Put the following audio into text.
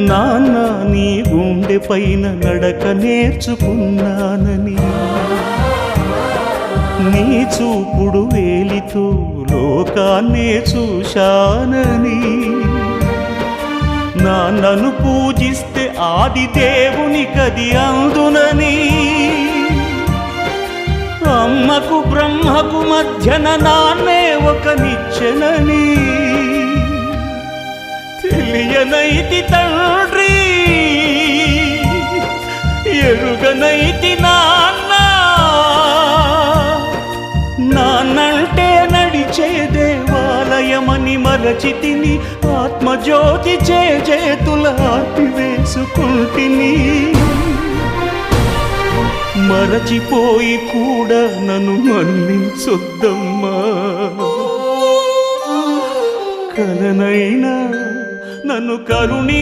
నాన్న నీ గుండె పైన నడక నేర్చుకున్నానని, నీ చూపుడు వేలితో లోకాన్నే చూశానని, నాన్నను పూజిస్తే ఆది దేవుని కది అందునని, అమ్మకు బ్రహ్మకు మధ్యన నాన్నే ఒక నిచ్చెనని తెలియనైతి తండ్రి, ఎరుగనైతి నాన్న. నాన్నంటే నడిచే దేవాలయమని మరచితిని, ఆత్మజ్యోతి చేతుల ఆపివేసుకుంటిని. మరచిపోయి కూడా నన్ను మన్నించొద్దమ్మా, కలనైనా నన్ను కరుణి